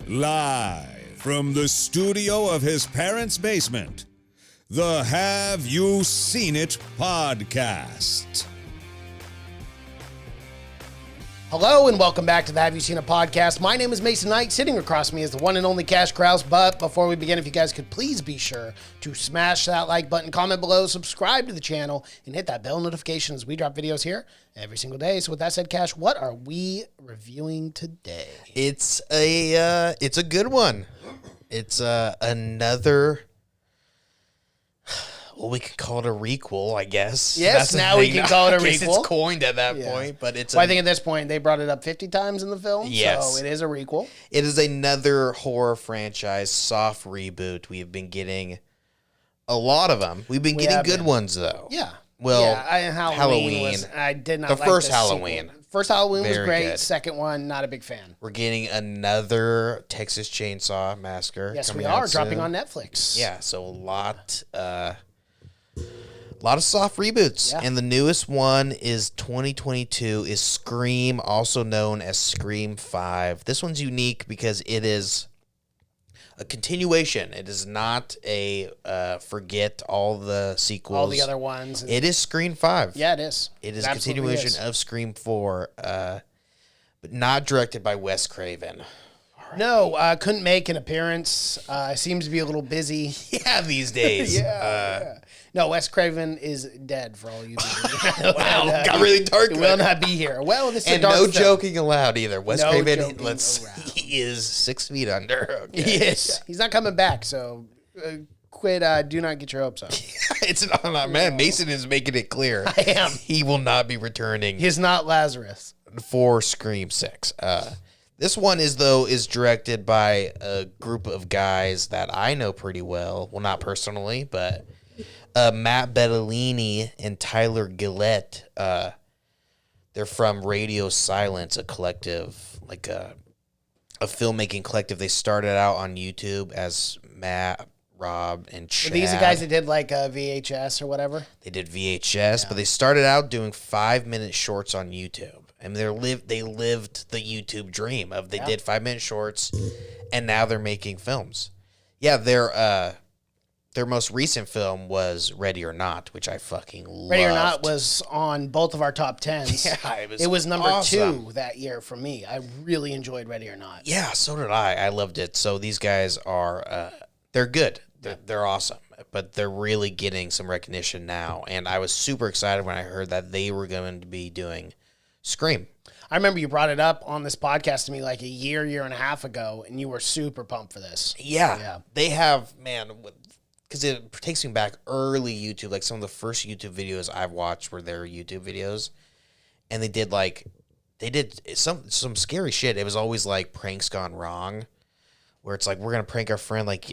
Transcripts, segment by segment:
Live from the studio of his parents' basement, the Have You Seen It podcast. Hello and welcome back to the Have You Seen It podcast. My name is Mason Knight. Sitting across me is the one and only Cash Krause. But before we begin, if you guys could please be sure to smash that like button, comment below, subscribe to the channel, and hit that bell notification as we drop videos here every single day. So with that said, Cash, what are we reviewing today? It's a good one. It's another. Well, we could call it a requel, I guess. Yes, now we can call it a I guess requel. It's coined at that point, but it's. Well, I think at this point they brought it up 50 times in the film. Yes, so it is a requel. It is another horror franchise soft reboot. We've been getting a lot of them. We've been getting good ones though. Yeah. Well, Halloween. I did not the like first the Halloween. Sequel. First Halloween was Very great. good. Second one, not a big fan. We're getting another Texas Chainsaw Massacre. Yes, we coming out are dropping soon. on Netflix. Yeah, so a lot of soft reboots. Yeah. And the newest one is 2022 is Scream, also known as Scream 5. This one's unique because it is a continuation. It is not a forget all the sequels. All the other ones. It is Scream 5. Yeah, it is. It is It a absolutely continuation is. of Scream 4, but not directed by Wes Craven. No, couldn't make an appearance. Seems to be a little busy. Yeah, these days. Yeah. No, Wes Craven is dead for all you people. Wow, got really dark. He will not be here. Well, this is And a dark no film. joking allowed either. Wes No Craven, joking around. he is 6 feet under. Okay. He is. He's not coming back, so Quaid, do not get your hopes up. It's not, man. Mason is making it clear. I am. He will not be returning He's not Lazarus. for Scream 6. This one is directed by a group of guys that I know pretty well. Well, not personally, but Matt Bettinelli and Tyler Gillett. They're from Radio Silence, a collective, like a filmmaking collective. They started out on YouTube as Matt, Rob, and Chad. Are these the guys that did like VHS or whatever? They did VHS, but they started out doing 5-minute shorts on YouTube. I mean, they lived the YouTube dream of they did 5-minute shorts, and now they're making films. Yeah, their most recent film was Ready or Not, which I fucking loved. Ready or Not was on both of our top 10s. Yeah, it was number awesome. 2 that year for me. I really enjoyed Ready or Not. Yeah, so did I. I loved it. So these guys are they're good. They're awesome, but they're really getting some recognition now. And I was super excited when I heard that they were going to be doing Scream. I remember you brought it up on this podcast to me like a year and a half ago, and you were super pumped for this. Yeah. They have, man, because it takes me back early YouTube, like some of the first YouTube videos I've watched were their YouTube videos, and they did some scary shit. It was always like pranks gone wrong, where it's like we're gonna prank our friend like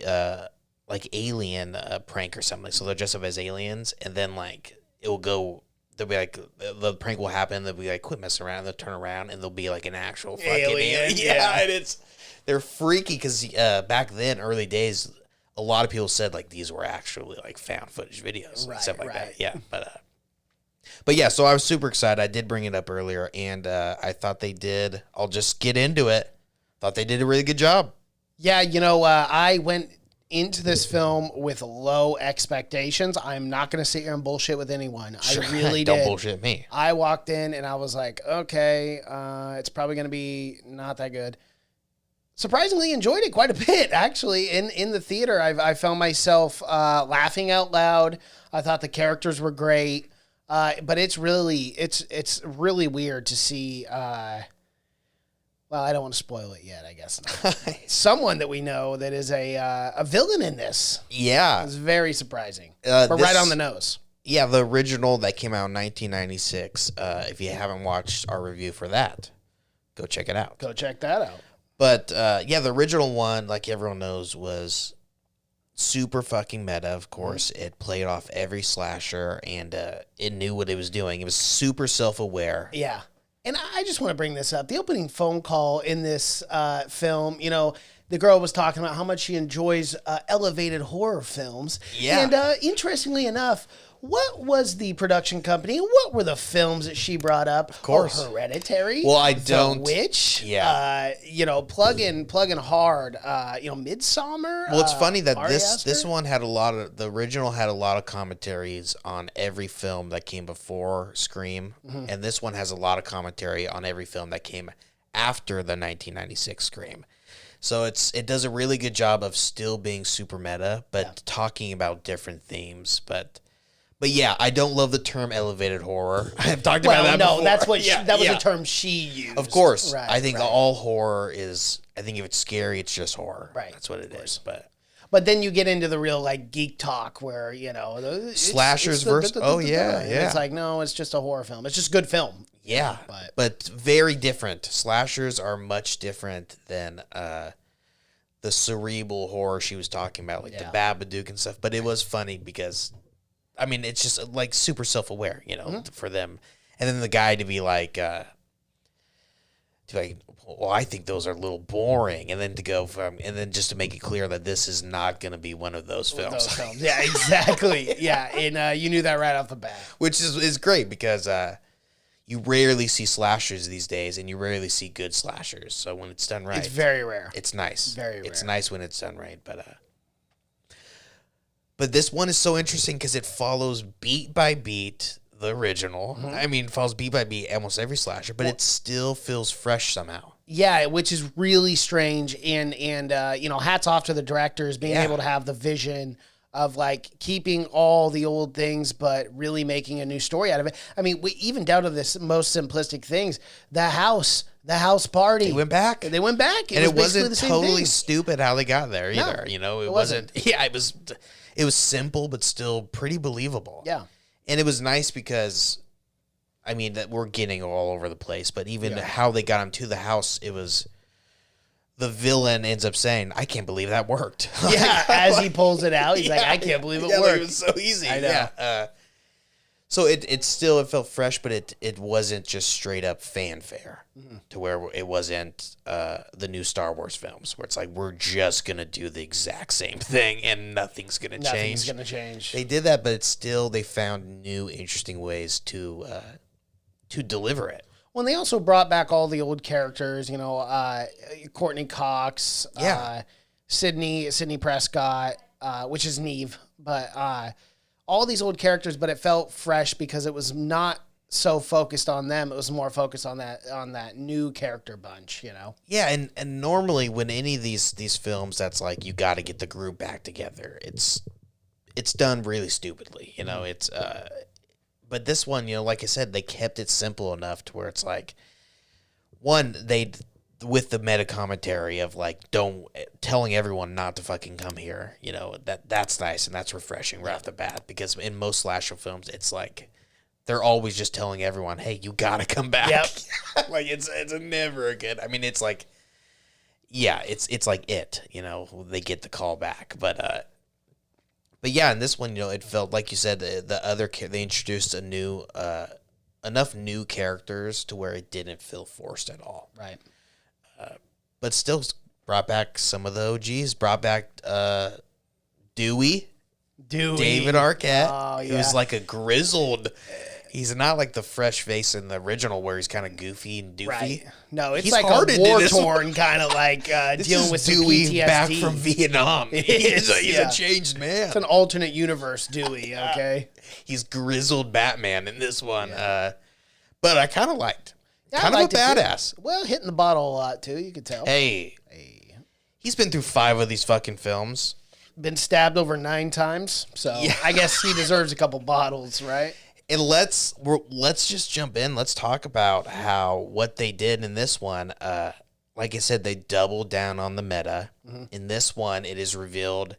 alien prank or something. So they'll dress up as aliens, and then like it will go. They'll be like, the prank will happen. They'll be like, quit messing around. They'll turn around and they'll be like an actual fucking alien. Yeah, and they're freaky because back then, early days, a lot of people said like these were actually like found footage videos and stuff like that. Yeah, but yeah, so I was super excited. I did bring it up earlier, and I thought they did. I'll just get into it. Thought they did a really good job. Yeah, I went into this film with low expectations. I'm not going to sit here and bullshit with anyone. Sure. I really Don't did. bullshit me. I walked in and I was like, okay, it's probably going to be not that good. Surprisingly enjoyed it quite a bit, actually. In the theater, I found myself laughing out loud. I thought the characters were great. But it's really weird to see... well, I don't want to spoil it yet, I guess. Someone that we know that is a villain in this. Yeah. It's very surprising. But right on the nose. Yeah, the original that came out in 1996. If you haven't watched our review for that, go check it out. Go check that out. But, yeah, the original one, like everyone knows, was super fucking meta, of course. It played off every slasher, and it knew what it was doing. It was super self-aware. Yeah. And I just want to bring this up. The opening phone call in this film, the girl was talking about how much she enjoys elevated horror films. Yeah. And interestingly enough, what was the production company? What were the films that she brought up? Of course. Hereditary. Well, I The don't- Witch. Yeah. Plug in hard. Midsummer. Well, it's funny that Ari this Aster? one the original had a lot of commentaries on every film that came before Scream, and this one has a lot of commentary on every film that came after the 1996 Scream. So it does a really good job of still being super meta, but talking about different themes. But yeah, I don't love the term elevated horror. I've talked about that before. That's what that was the term she used. Of course. Right, I think right. all horror is, I think if it's scary, it's just horror. Right, That's what it is. But then you get into the real geek talk where Slashers versus- oh, yeah, and yeah. It's like, no, it's just a horror film. It's just good film. Yeah, but very different. Slashers are much different than the cerebral horror she was talking about, like the Babadook and stuff. But it was funny because, I mean, it's just like super self-aware, for them. And then the guy to be like, well, I think those are a little boring. And then and then just to make it clear that this is not going to be one of those films. Yeah, exactly. Yeah, and you knew that right off the bat. Which is great because you rarely see slashers these days, and you rarely see good slashers. So when it's done right, It's very rare. it's nice. Very rare. It's nice when it's done right. But this one is so interesting because it follows beat by beat the original. I mean, follows beat by beat almost every slasher, but it still feels fresh somehow. Yeah, which is really strange, and hats off to the directors being able to have the vision of like keeping all the old things, but really making a new story out of it. I mean, we even down to this most simplistic things. The house party. They went back. And It wasn't totally stupid how they got there either. It wasn't. Yeah, it was simple, but still pretty believable. Yeah. And it was nice because, I mean, that we're getting all over the place, but even how they got him to the house, it was the villain ends up saying, "I can't believe that worked." Yeah, as he pulls it out, he's like, "I can't believe it worked." Like, it was so easy. I know. Yeah. So it still felt fresh, but it wasn't just straight up fanfare to where it wasn't the new Star Wars films where it's like we're just gonna do the exact same thing and nothing's gonna change. Nothing's gonna change. They did that, but it's still they found new interesting ways to deliver it. Well, they also brought back all the old characters. Courtney Cox. Sydney Prescott, which is Neve, but. All these old characters, but it felt fresh because it was not so focused on them. It was more focused on that new character bunch, Yeah, and normally when any of these films that's like you got to get the group back together, it's done really stupidly, It's but this one, like I said, they kept it simple enough to where it's like one with the meta commentary of like telling everyone not to fucking come here, that's nice and that's refreshing right off the bat because in most slasher films it's like they're always just telling everyone, hey, you gotta come back. Yep. Like it's never a good. I mean, it's like it's like they get the call back, but yeah, in this one, it felt like you said they introduced enough new characters to where it didn't feel forced at all. Right. But still brought back some of the OGs. Brought back Dewey. David Arquette, who's like a grizzled. He's not like the fresh face in the original where he's kind of goofy and doofy. Right. No, it's He's like hardened a in this war-torn kind of like dealing with some Dewey PTSD. back from Vietnam. He's a changed man. It's an alternate universe Dewey, okay? He's grizzled Batman in this one. But I kind of liked. Yeah, Kind I of liked a it, too. badass. Well, hitting the bottle a lot, too, you could tell. Hey. He's been through 5 of these fucking films. Been stabbed over 9 times, so I guess he deserves a couple bottles, right? And let's just jump in. Let's talk about what they did in this one. Like I said, they doubled down on the meta. Mm-hmm. In this one, it is revealed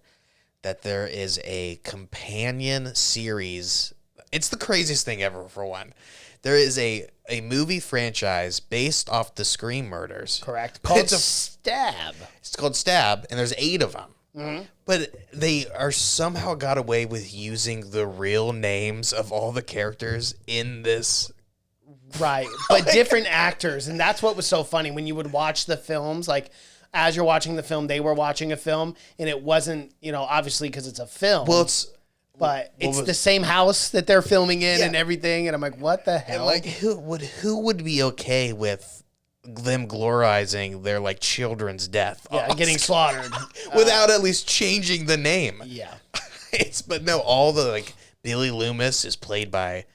that there is a companion series. It's the craziest thing ever, for one. There is a movie franchise based off the Scream murders. Correct. Called Stab. It's called Stab, and there's 8 of them. Mm-hmm. But they are somehow got away with using the real names of all the characters in this. Right, but different actors, and that's what was so funny when you would watch the films. Like, as you're watching the film, they were watching a film, and it wasn't, obviously because it's a film. Well, it's the same house that they're filming in and everything, and I'm like, what the hell? And like, who would be okay with them glorifying their like children's death? Getting slaughtered without at least changing the name. Yeah. But no, all the like Billy Loomis is played by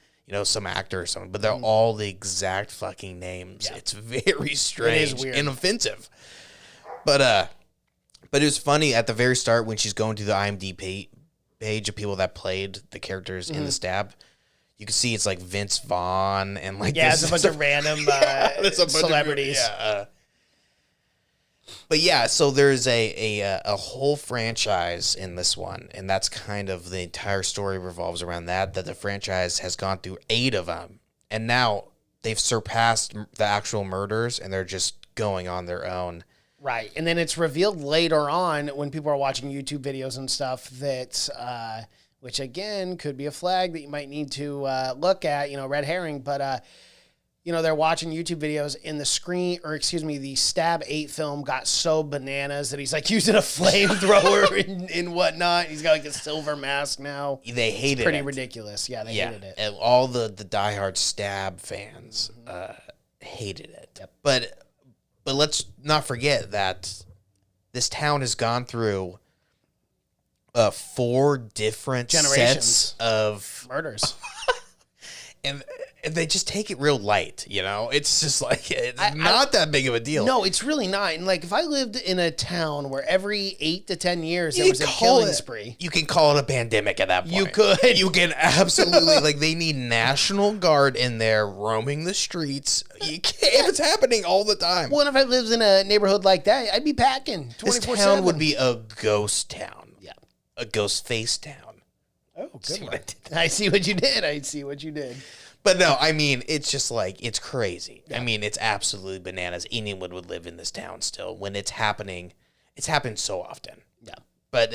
some actor or something, but they're all the exact fucking names. Yeah. It's very strange. It is weird and offensive. But it was funny at the very start when she's going to the IMDb page of people that played the characters in the stab. You can see it's like Vince Vaughn and like it's a bunch of random celebrities. But yeah, so there's a whole franchise in this one, and that's kind of the entire story revolves around that the franchise has gone through 8 of them, and now they've surpassed the actual murders, and they're just going on their own. Right, and then it's revealed later on when people are watching YouTube videos and stuff that, which again could be a flag that you might need to look at, red herring, but they're watching YouTube videos in the Stab 8 film got so bananas that he's like using a flamethrower and whatnot. He's got like a silver mask now. They hated it. Pretty ridiculous. Yeah, they hated it. And all the diehard Stab fans hated it. Yep. But let's not forget that this town has gone through 4 different generations sets of murders. And they just take it real light, It's just like, it's not that big of a deal. No, it's really not. And like, if I lived in a town where every 8 to 10 years there was a killing spree. You can call it a pandemic at that point. You could. You can absolutely, like, they need National Guard in there roaming the streets. You can't, if it's happening all the time. Well, if I lived in a neighborhood like that, I'd be packing 24/7. This town would be a ghost town. Yeah. A ghost face town. Oh, good one. I see what you did. But no, I mean, it's just like, it's crazy. Yeah. I mean, it's absolutely bananas. Anyone would live in this town still. When it's happening, it's happened so often. Yeah. But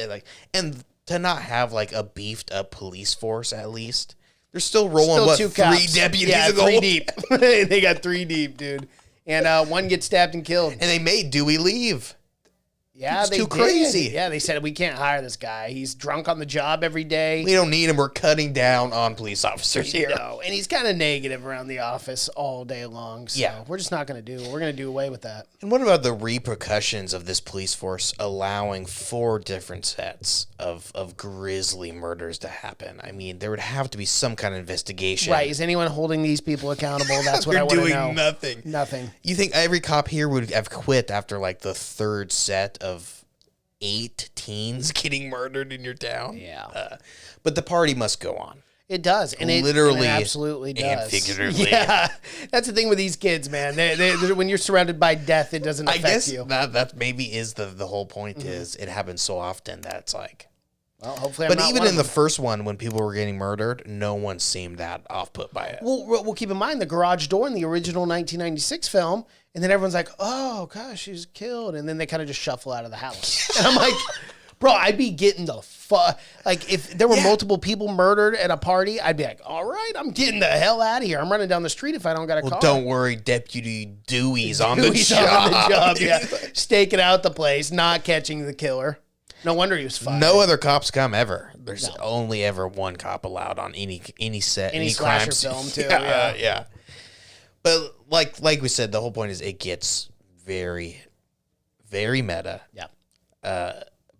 and to not have like a beefed up police force, at least, they're still rolling 2 3 cops. deputies. Yeah, in the 3 whole deep. They got 3 deep, dude. And one gets stabbed and killed. And they made Dewey leave. Yeah, they too crazy. Yeah, they said we can't hire this guy. He's drunk on the job every day. We don't need him. We're cutting down on police officers here. And he's kind of negative around the office all day long. So we're just not going to do it. We're going to do away with that. And what about the repercussions of this police force allowing 4 different sets of grisly murders to happen? I mean, there would have to be some kind of investigation. Right. Is anyone holding these people accountable? That's what I want to know. They're doing nothing. Nothing. You think every cop here would have quit after like the 3rd set of 8 teens getting murdered in your town? Yeah. But the party must go on. It does. And literally it absolutely does. And figuratively. Yeah. That's the thing with these kids, man. They're, when you're surrounded by death, it doesn't affect you. That maybe is the whole point. Is it happens so often that it's like, well, hopefully but even in the first one, when people were getting murdered, no one seemed that off-put by it. Well, keep in mind the garage door in the original 1996 film, and then everyone's like, oh, gosh, she's killed. And then they kind of just shuffle out of the house. And I'm like, bro, I'd be getting the fuck. Like, if there were multiple people murdered at a party, I'd be like, all right, I'm getting the hell out of here. I'm running down the street if I don't got a car. Don't worry, Deputy Dewey's on the job. Yeah. Staking out the place, not catching the killer. No wonder he was fired. No other cops come ever. There's only ever one cop allowed on any set, any slasher crime film too. Yeah. But like we said, the whole point is it gets very, very meta. Yeah.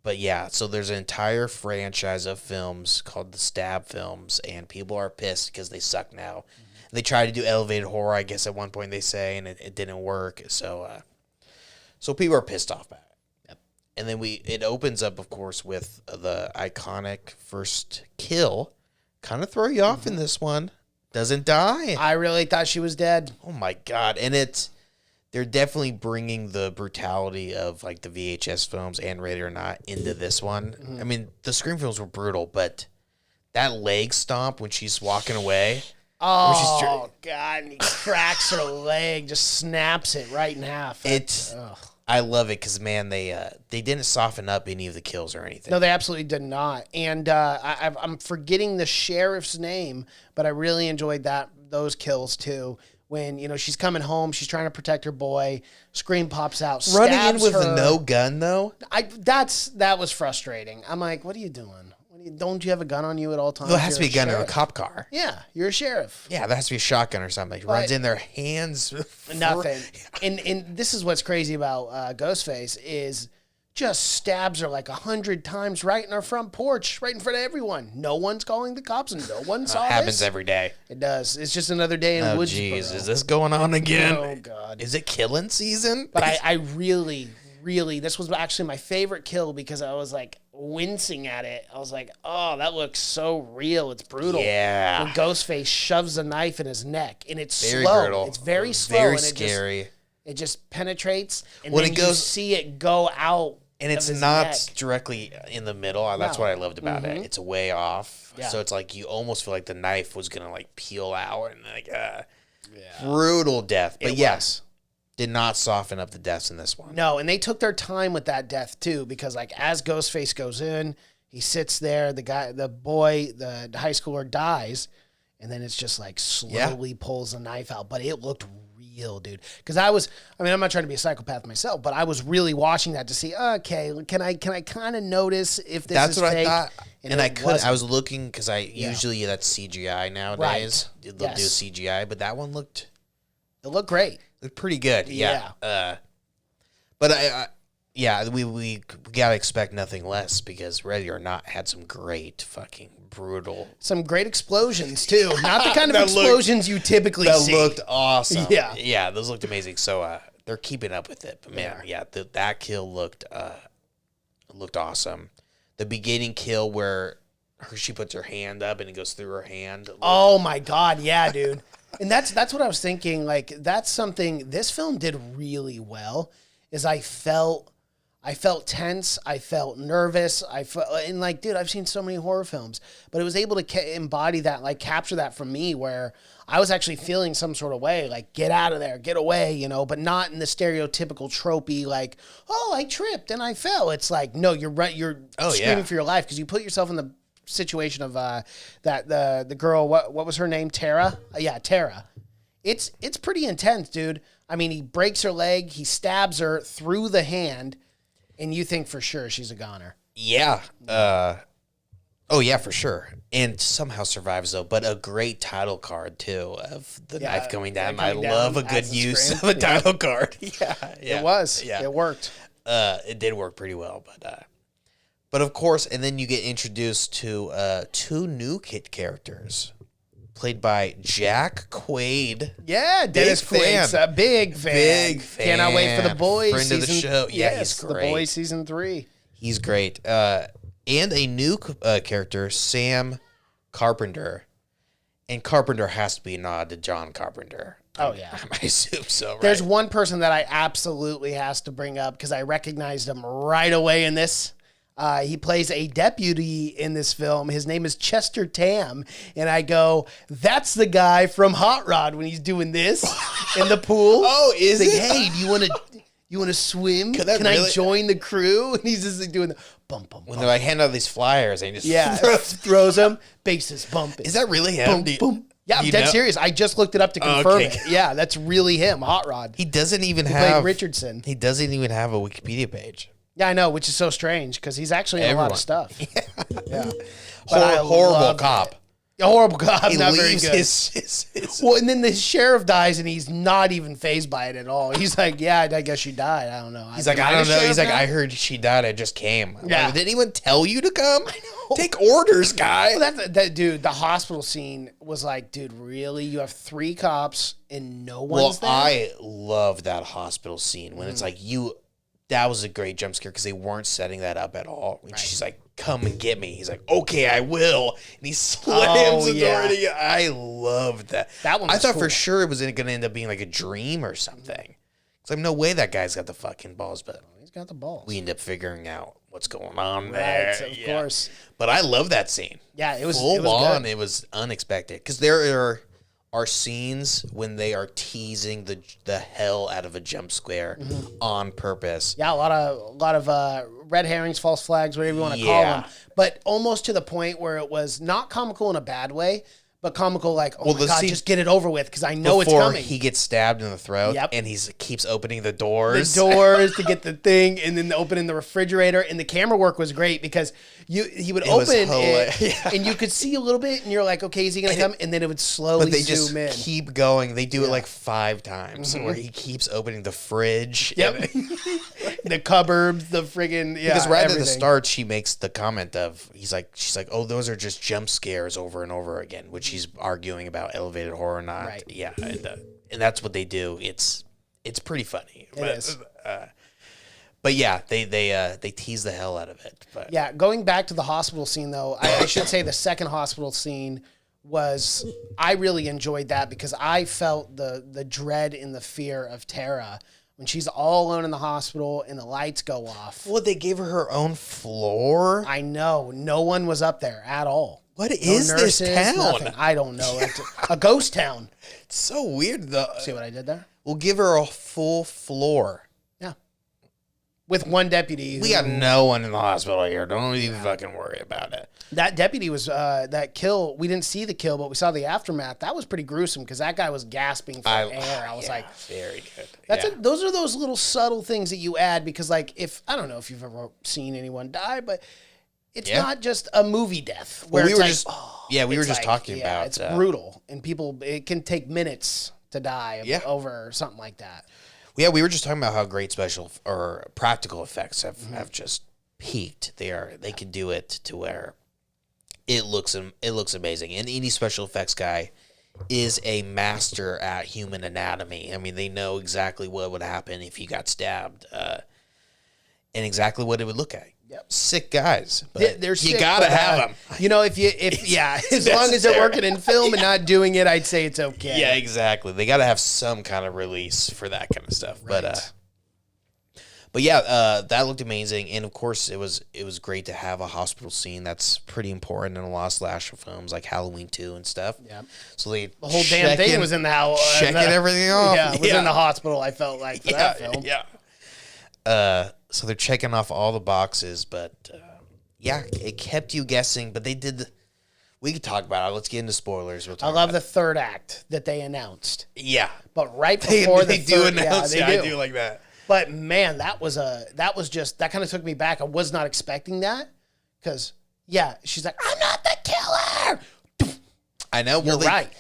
But yeah, so there's an entire franchise of films called the Stab films, and people are pissed because they suck now. Mm-hmm. They tried to do elevated horror, I guess, at one point they say, and it didn't work. So people are pissed off by it. And then it opens up, of course, with the iconic first kill. Kind of throw you off in this one. Doesn't die. I really thought she was dead. Oh my God. And they're definitely bringing the brutality of like the VHS films and Rated or Not into this one. Mm-hmm. I mean, the Scream films were brutal, but that leg stomp when she's walking away. Oh, God. And he cracks her leg, just snaps it right in half. I love it because, man, they didn't soften up any of the kills or anything. No, they absolutely did not. And I'm forgetting the sheriff's name, but I really enjoyed those kills too, when, you know, she's coming home, she's trying to protect her boy, scream pops out, Running in stabs with her. no gun, though? That was frustrating. I'm like, what are you doing? Don't you have a gun on you at all times? No, it has to be a gun in a sheriff. cop car. Yeah, you're a sheriff. Yeah, that has to be a shotgun or something. He runs in their hands. Nothing. And this is what's crazy about Ghostface is just stabs her like 100 times right in her front porch, right in front of everyone. No one's calling the cops and no one saw happens this. every day. It does. It's just another day in Oh, Woodsboro. jeez. Is this going on again? Oh, God. Is it killing season? But I really, this was actually my favorite kill because I was like wincing at it. I was like, oh, that looks so real. It's brutal. Yeah. When Ghostface shoves a knife in his neck and it's Very slow. brutal. It's very slow. Very and scary. It just penetrates and When then it goes, you see it go out. and it's of his not neck. directly in the middle. That's what I loved about it. It's way off. Yeah. So it's like you almost feel like the knife was going to like peel out and like, brutal death. But yes, did not soften up the deaths in this one. No, and they took their time with that death too, because like as Ghostface goes in, he sits there, the boy, the high schooler dies, and then it's just like slowly pulls a knife out. But it looked real, dude. Because I'm not trying to be a psychopath myself, but I was really watching that to see, okay, can I kind of notice if this That's is what fake? I thought. And I wasn't. was looking because usually that's CGI nowadays. Right. They'll do Yes. CGI, but that one looked It looked great. pretty good. Yeah. But we gotta expect nothing less because Ready or Not had some great fucking brutal. Some great explosions too. Not the kind of That explosions you typically That see. looked awesome. Yeah. Those looked amazing. So they're keeping up with it. But man, that kill looked awesome. The beginning kill where she puts her hand up and it goes through her hand. Oh my God, yeah, dude. And that's what I was thinking. Like that's something this film did really well. Is I felt tense. I felt nervous. And like, dude, I've seen so many horror films, but it was able to embody that, like capture that from me, where I was actually feeling some sort of way, like get out of there, get away, you know, but not in the stereotypical tropey, like, oh, I tripped and I fell. It's like, no, you're right. You're screaming for your life because you put yourself in the situation of the girl. What was her name? Tara. Yeah, Tara. It's pretty intense, dude. I mean, he breaks her leg, he stabs her through the hand, and you think for sure she's a goner. Yeah. For sure. And somehow survives though. But a great title card too of the knife going down. I love a good use of a title card. Yeah. It was. Yeah. It worked. It did work pretty well, but of course, and then you get introduced to two new kid characters. Played by Jack Quaid. Yeah, Dennis Quaid's a big fan. Big fan. Cannot wait for The Boys Friend season. of the show. Yeah, yes, he's great. The Boys season 3. He's great. And a new character, Sam Carpenter. And Carpenter has to be a nod to John Carpenter. Oh, yeah. I assume so, right? There's one person that I absolutely has to bring up because I recognized him right away in this. He plays a deputy in this film. His name is Chester Tam. And I go, that's the guy from Hot Rod when he's doing this in the pool. Oh, is He's it? like, hey, do you want to swim? Can really- I join the crew? And he's just like doing the bump, bump, When bump. they're like handing out these flyers and he just Yeah, throws them, bases bumping. Is that really him? Boom, boom. Yeah, I'm you dead know? serious. I just looked it up to confirm Okay. it. Yeah, that's really him, Hot Rod. He doesn't even Played have Richardson. He doesn't even have a Wikipedia page. Yeah, I know, which is so strange because he's actually in a lot of stuff. Yeah. Horrible cop. A horrible cop, He not very leaves good. his Well, and then the sheriff dies, and he's not even fazed by it at all. He's like, "Yeah, I guess she died. I don't know." He's like, I don't know. He's like, I heard she died. I just came. I'm Yeah. like, did anyone tell you to come? I know. Take orders, guy. Well, that dude, the hospital scene was like, dude, really? You have 3 cops and no one's there? I love that hospital scene when it's like that was a great jump scare because they weren't setting that up at all. When she's like, come and get me. He's like, okay, I will. And he slams the door. And I loved that. That one I was thought cool. for sure it was going to end up being like a dream or something. It's like, no way that guy's got the fucking balls, but He's got the balls. we end up figuring out what's going on there. Right, of course. But I love that scene. Yeah, it was Full on. good. It was unexpected because there are scenes when they are teasing the hell out of a jump scare on purpose. Yeah, a lot of red herrings, false flags, whatever you want to call Yeah. them. But almost to the point where it was not comical in a bad way, but comical like, oh Well, my the God, scene- just get it over with because I know it's Before coming. he gets stabbed in the throat, Yep. and he keeps opening the doors. The doors to get the thing, and then opening the refrigerator, and the camera work was great because he would was open hilarious. it, and you could see a little bit, and you're like, okay, is he gonna come? And then it would slowly But they just zoom in. keep going. They do it like 5 times, where he keeps opening the fridge. Yep. The cupboards, the friggin' Because right at the everything. start, she makes the comment of, she's like, oh, those are just jump scares over and over again, which she's arguing about elevated horror or not. Right. Yeah, and that's what they do. It's pretty funny. It is. But yeah, they tease the hell out of it. But Yeah, going back to the hospital scene though, I should say the second hospital scene was, I really enjoyed that because I felt the dread and the fear of Tara when she's all alone in the hospital and the lights go off. well, they gave her own floor. I know, no one was up there at all. What No is this nurses, town? nothing. I don't know. It's a ghost town. It's so weird. Though. See what I did there? We'll give her a full floor. Yeah. With one deputy. We got no one in the hospital here. Don't even fucking worry about it. That deputy was, that kill, we didn't see the kill, but we saw the aftermath. That was pretty gruesome because that guy was gasping for air. I was like, very good. that's Yeah. those are those little subtle things that you add because, like, I don't know if you've ever seen anyone die, but it's Yeah. not just a movie death Well, where we it's were like, just oh, we were it's just like, talking yeah, about it's brutal, and it can take minutes to die over something like that. Yeah, we were just talking about how great special or practical effects have just peaked. They can do it to where it looks amazing. And any special effects guy is a master at human anatomy. I mean, they know exactly what would happen if you got stabbed, and exactly what it would look like. Yep. Sick guys, but They're you sick, gotta but, have them. You know, as long as they're working in film and not doing it, I'd say it's okay. Yeah, exactly. They got to have some kind of release for that kind of stuff. But yeah, that looked amazing, and of course, it was great to have a hospital scene. That's pretty important in a lot of slasher films like Halloween 2 and stuff. Yeah. So the whole damn thing was in the house. checking everything off. Yeah, it was in the hospital. I felt like for that film. Yeah. So they're checking off all the boxes, but yeah, it kept you guessing. But they did. We could talk about it. Let's get into spoilers. We'll talk I love about the third act that they announced. Yeah. But right before they the do third, announce. they Yeah, I do. do like that. But man, that kind of took me back. I was not expecting that because she's like, I'm not the killer. I know. You're Well, right. And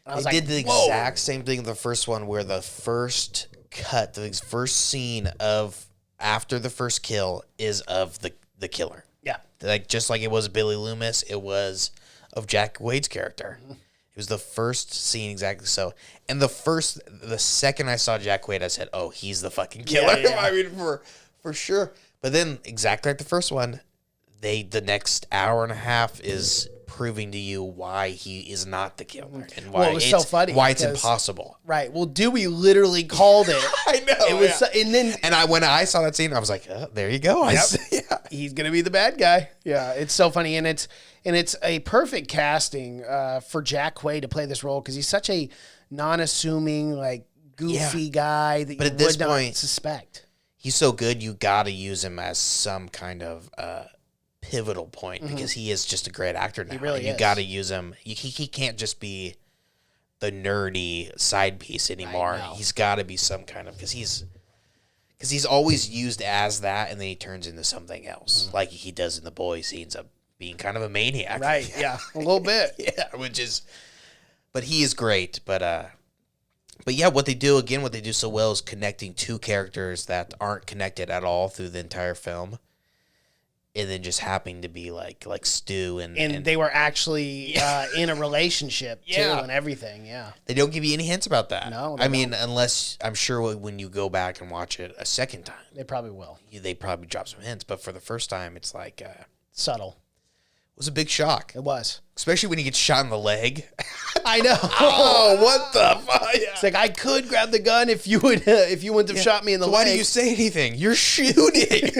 I They was like, did the whoa. exact same thing in the first one, where the first cut, the first scene of after the first kill is of the killer. Yeah. Like just like it was Billy Loomis, it was of Jack Quaid's character. It was the first scene exactly so. And the second I saw Jack Quaid, I said, "Oh, he's the fucking killer." Yeah. I mean, for sure. But then, exactly like the first one, the next hour and a half is proving to you why he is not the killer and why Well, it was so funny why it's because- impossible. Right. Well, Dewey literally called it. I know. It was, and then And when I saw that scene, I was like, oh, "There you go." Yeah. he's gonna be the bad guy. Yeah, it's so funny, and it's a perfect casting for Jack Quaid to play this role because he's such a non-assuming, like goofy guy that But you at this would not point- suspect. He's so good, you got to use him as some kind of pivotal point because he is just a great actor now. really You is. got to use him. He can't just be the nerdy side piece anymore. know. He's got to be some kind of because he's always used as that, and then he turns into something else, like he does in The Boys. He ends up being kind of a maniac, Right? Yeah, a little bit. yeah, but he is great. But yeah, what they do so well is connecting two characters that aren't connected at all through the entire film, and then just happening to be like Stu And they were actually in a relationship too, Yeah. and everything. Yeah, they don't give you any hints about that. No, they I mean, unless I'm sure when you go back and watch it a second time, they probably will. they probably drop some hints. But for the first time, it's like Subtle. it was a big shock, It was. especially when he gets shot in the leg. I know. Oh, what the fuck? It's like I could grab the gun if you wouldn't have shot me in the So leg. why do you say anything? You're shooting.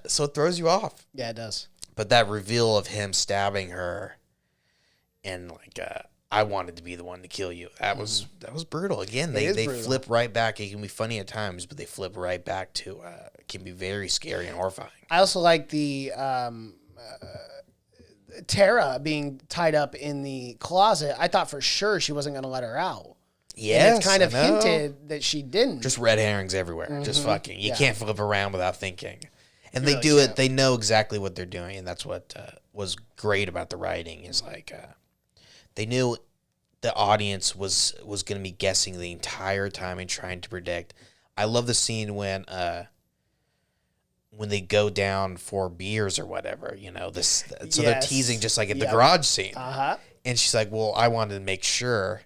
So it throws you off. Yeah, it does. But that reveal of him stabbing her, and like, I wanted to be the one to kill you. That was brutal. Again, is they brutal. flip right back. It can be funny at times, but they flip right back to it can be very scary and horrifying. I also like the Tara being tied up in the closet, I thought for sure she wasn't going to let her out. Yes, and it's kind of hinted that she didn't. Just red herrings everywhere. Just fucking. You can't flip around without thinking. And they really do it. can't. They know exactly what they're doing, and that's what was great about the writing. Is like they knew the audience was going to be guessing the entire time and trying to predict. I love the scene when they go down for beers or whatever. You know this. So they're teasing just like at the garage scene. And she's like, "Well, I wanted to make sure."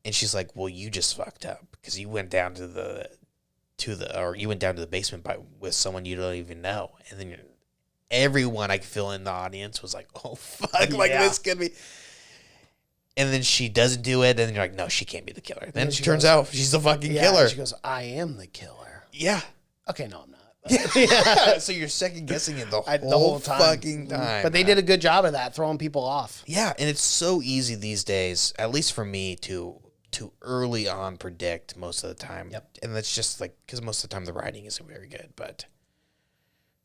And she's like, "Well, you just fucked up because you went down to the basement with someone you don't even know." And then everyone I could feel in the audience was like, "Oh fuck, like this could be." And then she doesn't do it, and you're like, "No, she can't be the killer." Then it turns out she's the fucking killer. She goes, "I am the killer." Yeah. Okay, no, I'm not. Yeah. So you're second guessing it the whole time. fucking time. But they did a good job of that, throwing people off. Yeah, and it's so easy these days, at least for me, to early on predict most of the time. Yep. And that's just like, because most of the time the writing isn't very good, but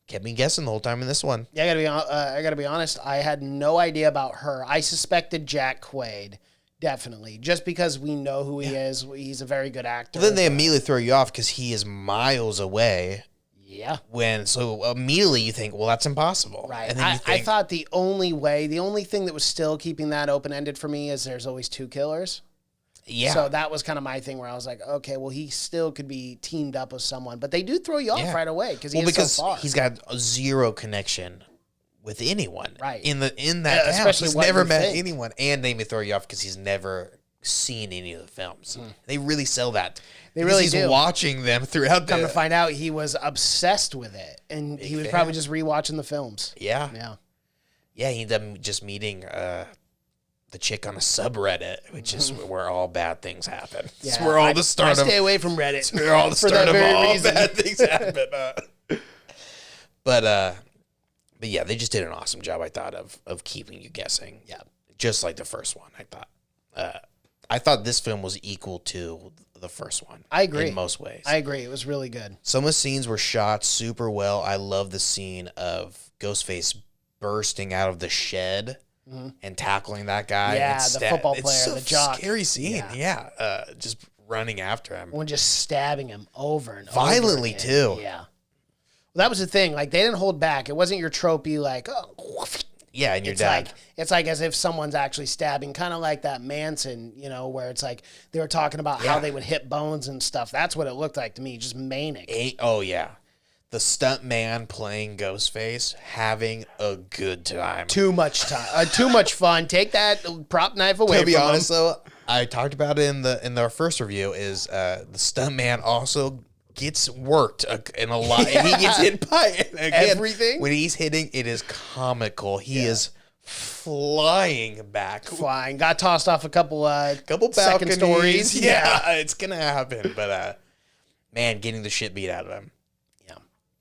kept me guessing the whole time in this one. Yeah, I gotta be honest. I had no idea about her. I suspected Jack Quaid, definitely, just because we know who he is. He's a very good actor. Well, then they immediately throw you off because he is miles away. Yeah. So immediately you think, well, that's impossible. Right. And then I thought the only thing that was still keeping that open-ended for me is there's always two killers. Yeah. So that was kind of my thing where I was like, okay, well, he still could be teamed up with someone, but they do throw you off right away because so far. He's got a zero connection with anyone. Right. In that town. Especially He's never met anyone, and they may throw you off because he's never seen any of the films. They really sell that. They really he's do. Watching them throughout. Come to find out, he was obsessed with it, and he was probably just rewatching the films. Yeah. Yeah. Yeah. He ended up just meeting the chick on a subreddit, which is where all bad things happen. It's where all the start I stay away from Reddit. It's where all the start of all bad things happen. But yeah, they just did an awesome job, I thought, of keeping you guessing. Yeah. Just like the first one, I thought. I thought this film was equal to the first one. I agree. In most ways. I agree. It was really good. Some of the scenes were shot super well. I love the scene of Ghostface bursting out of the shed and tackling that guy. Yeah, the football player, it's the jock. Scary scene. Yeah. Just running after him. When just stabbing him over and Violently, over again. too. Yeah. Well, that was the thing. Like, they didn't hold back. It wasn't your tropey, like, oh. Yeah, and you're dead. It's like as if someone's actually stabbing, kind of like that Manson, where it's like they were talking about how they would hit bones and stuff. That's what it looked like to me, just manic. Oh, yeah. The stunt man playing Ghostface having a good time. Too much time. Too much fun. Take that prop knife away To be from honest, him. though, I talked about it in our first review, is the stunt man also gets worked in a lot. Yeah. He gets hit by again, everything. When he's hitting, it is comical. He is flying back. Got tossed off a couple second stories. Yeah, it's gonna happen. But man, getting the shit beat out of him. Yeah,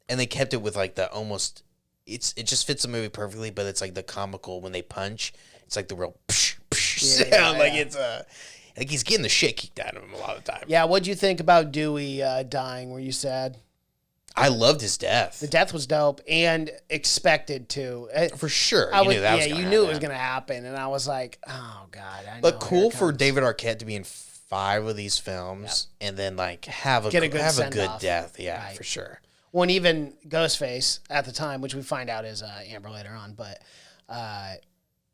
and they kept it with like the almost. It just fits the movie perfectly, but it's like the comical when they punch. It's like the real psh, psh sound. Like it's like he's getting the shit kicked out of him a lot of the time. Yeah, what'd you think about Dewey dying? Were you sad? I loved his death. The death was dope and expected too. For sure. You knew it was going to happen. And I was like, oh, God. But cool for David Arquette to be in 5 of these films and then like have a good death. Yeah, right. For sure. Well, and even Ghostface at the time, which we find out is Amber later on, but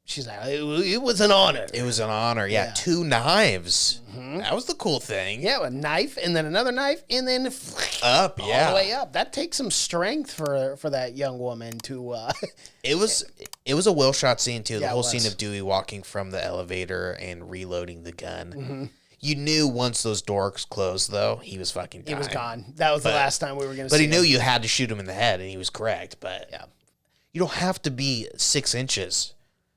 she's like, it was an honor. It was an honor. Yeah. 2 knives. Mm-hmm. That was the cool thing. Yeah, a knife and then another knife and then up. All the way up. That takes some strength for that young woman to. It was a well shot scene too. The whole scene of Dewey walking from the elevator and reloading the gun. Mm-hmm. You knew once those doors closed, though, he was fucking dying. He was gone. That was the last time we were going to see him. But he knew you had to shoot him in the head, and he was correct. But you don't have to be 6 inches.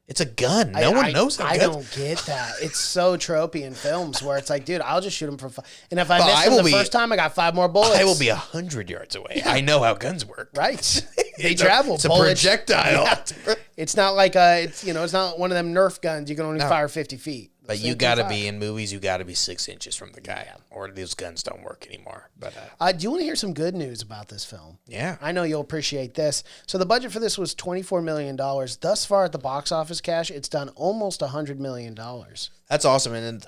It's a gun. No one knows how I don't get that. It's so tropey in films where it's like, dude, I'll just shoot him for fun. And if I miss him the first time, I got 5 more bullets. I will be 100 yards away. Yeah. I know how guns work. Right. They travel. It's a projectile. Yeah. It's not like it's not one of them Nerf guns. You can only fire 50 feet. But you got to be in movies. You got to be 6 inches from the guy, or those guns don't work anymore. But do you want to hear some good news about this film? Yeah, I know you'll appreciate this. So the budget for this was $24 million. Thus far at the box office cash, it's done almost $100 million. That's awesome. And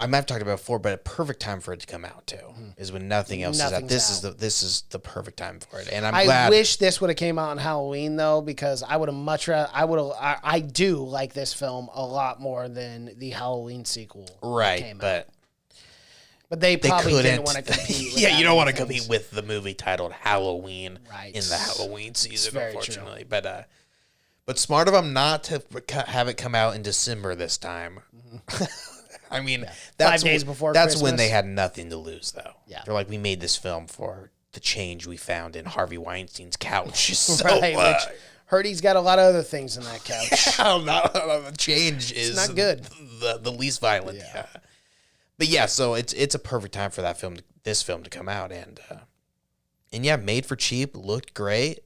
I might have talked about it before, but a perfect time for it to come out too is when nothing else is out. This is the perfect time for it. And I'm glad. I wish this would have came out on Halloween though, because I would have much rather. I do like this film a lot more than the Halloween sequel. Right, but they probably didn't want to compete. With you don't want to compete with the movie titled Halloween in the Halloween season, very unfortunately. True. But smart of them not to have it come out in December this time. I mean, that's 5 days before That's Christmas. when they had nothing to lose, though. Yeah. They're like, we made this film for the change we found in Harvey Weinstein's couch. So, right, heard he's got a lot of other things in that couch. The change is not good. The least violent. Yeah. But yeah, so it's a perfect time for this film to come out, and yeah, made for cheap, looked great,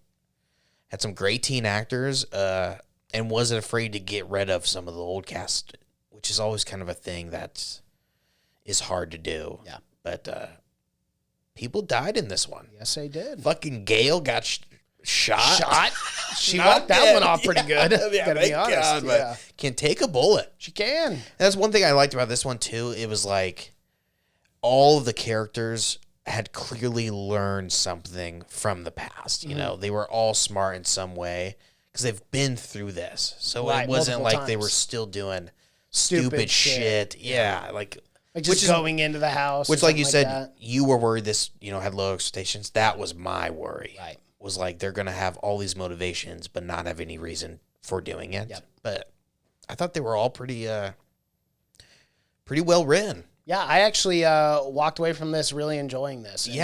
had some great teen actors, and wasn't afraid to get rid of some of the old cast, which is always kind of a thing that is hard to do. Yeah. But people died in this one. Yes, they did. Fucking Gail got shot. She walked that one off pretty good. Gotta be honest. God, but can take a bullet. She can. And that's one thing I liked about this one too. It was like all of the characters had clearly learned something from the past. You know, they were all smart in some way because they've been through this. So it wasn't like they were still doing stupid shit. Yeah, like just going into the house. Which, like you said, you were worried this, had low expectations. That was my worry. Right. Was like they're gonna have all these motivations, but not have any reason for doing it. Yep. But I thought they were all pretty well written. Yeah, I actually walked away from this really enjoying this. And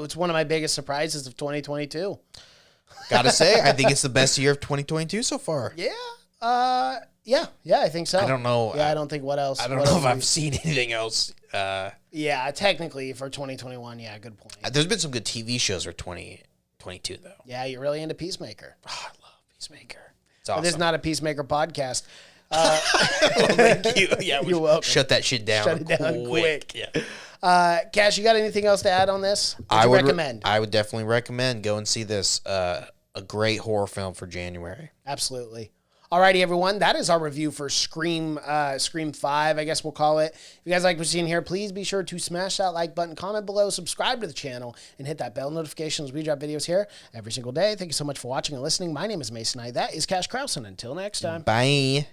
it's one of my biggest surprises of 2022. Gotta say, I think it's the best year of 2022 so far. Yeah. Yeah, I think so. I don't know. Yeah, I don't think what else. I don't know if I've seen anything else. Yeah, technically for 2021, yeah, good point. There's been some good TV shows for 2022 though. Yeah, you're really into Peacemaker. Oh, I love Peacemaker. It's awesome. But this is not a Peacemaker podcast. Well, thank you. Yeah, you're welcome. Shut that shit down. Shut it down quick. Yeah. Cash, you got anything else to add on this? I would recommend. I would definitely recommend go and see this. A great horror film for January. Absolutely. Alrighty, everyone. That is our review for Scream 5, I guess we'll call it. If you guys like what you're seeing here, please be sure to smash that like button, comment below, subscribe to the channel, and hit that bell notification as we drop videos here every single day. Thank you so much for watching and listening. My name is Mason Knight. That is Cash Krause, and until next time. Bye.